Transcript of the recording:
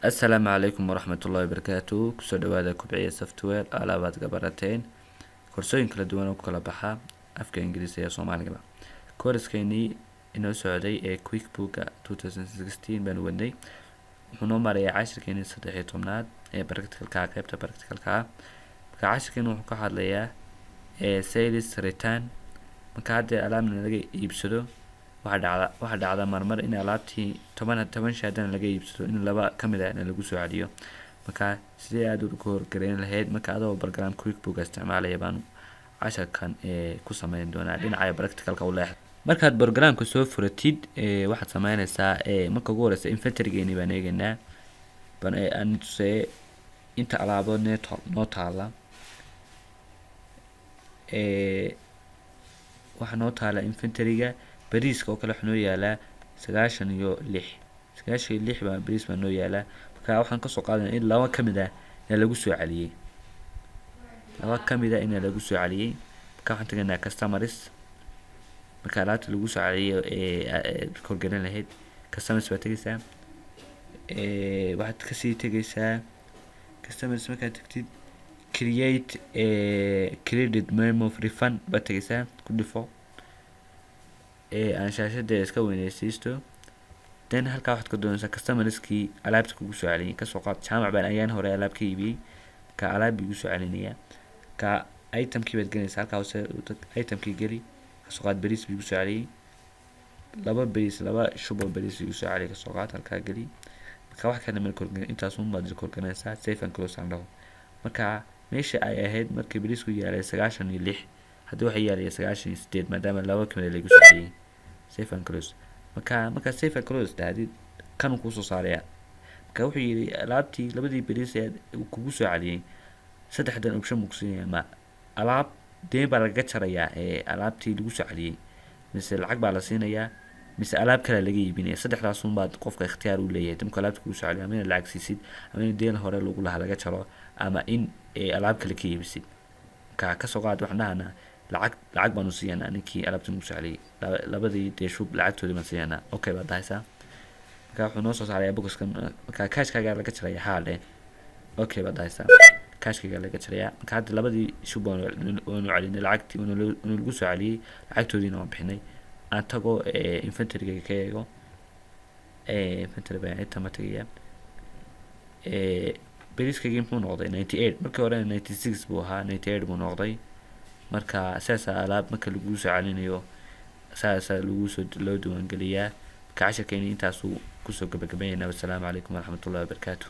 السلام عليكم ورحمة الله وبركاته. كسو دوادا كبعية سوفتوير آلابات قبرتين كورسوين كلا دوان وكلا بحا أفكا إنجليزية صومالي قبا كورس كيني إنو سعودي كويك بوكا 2016 بانواني وحنو ماري عاشر كيني صديحي طمناد براكتيكال كا قيبتا براكتيكال كا عاشر كينو وحكو حاد ليا سيلز ريتان marka hadda alaabna laga iibsado waxa dhacda marmar in alaabtii 10 shaadana laga iibsado in laba kamid ah lagu soo celiyo marka sidee aad u horgareyn lahayd marka adoo program quickbook isticmaalaya baan casharkan ku sameyn doonaa dhinaca practicalka u leeyahay markaad programka soo furatid waxaad sameynaysaa marka ugu horeysa inventory-geeni baan eegaynaa aan tusay inta alaabood noo taala waxa noo taala inventory-ga bariiska oo kale xunoo yaala 96 baa bariis baa noo yaala marka waxaan ka soo qaadanaa in laba kamid ah lagu soo celiyay marka waxaan tagaynaa customers marka alaabta lagu soo celiyay korgaran lahayd customers baa tagaysaa waxaad ka sii tagaysaa customers markaad tagtid create a credit memo of refund baa tagaysaa ku dhifo aan shaashada iska weynaysiisto then halkaa waxaad ka doonaysaa customerskii alaabta kugu soo celiyay ka soo qaad jaamac baan ayaan hore alaab ka iibiyay ka alaab igu soo celinaya ka itemkii baad gelinaysaa halkaa hoose itemkii geli ka soo qaad bariis igu soo celiyay laba shubo bariis igu soo celiyay ka soo qaad halkaa geli marka wax kale ma korgan intaas un baad korganaysaa safe and close aan dhaho marka meesha ay ahayd markii bariisku yaalay 96 hadda waxa yaalay 98 maadaama laba kamid lagu soo celiyay safe and close marka safe and close daadid kan ku soo saaraya marka wuxuu yiri alaabtii labadii bariis ee kugu soo celiyay saddexdan option muqsiinaya ma alaab deen baa laga jarayaa alaabtii lagu soo celiyay mise lacag baa la siinayaa mise alaab kale laga iibinaya saddexdaas un baad qofka ikhtiyaar u leeyahay tamka alaabta kugu soo celiyay ama in lacag siisid ama in deen hore lagu laga jaro ama in alaab kale ka iibsid ka soo qaad waxaan dhahnaa lacag baan u siiyanaa ninkii alaabta ugu soo celiyay labadii deeshub lacagtoodii baan siiyanaa okay baad dahaysaa marka wuxuu noo soo saarayaa boxkan marka cashkaaga laga jaraya haale okay baad dahaysaa cashkaaga laga jaraya marka hadda labadii shub oo celinay lacagtii oo lagu soo celiyay lacagtoodiina waan bixinay aan tago inventory-ga ka eego inventory baan inta ma tagaya bariiskayga muxuu noqday 98 markii hore 96 buu ahaa 98 buu noqday marka saasa alaab marka lagu soo celinayo saasa loo diiwaan geliyaa ka casharkeena intaas uu ku soo gabagabeeyay. Assalaamu calaykum waraxmatullaahi wabarakaatuh.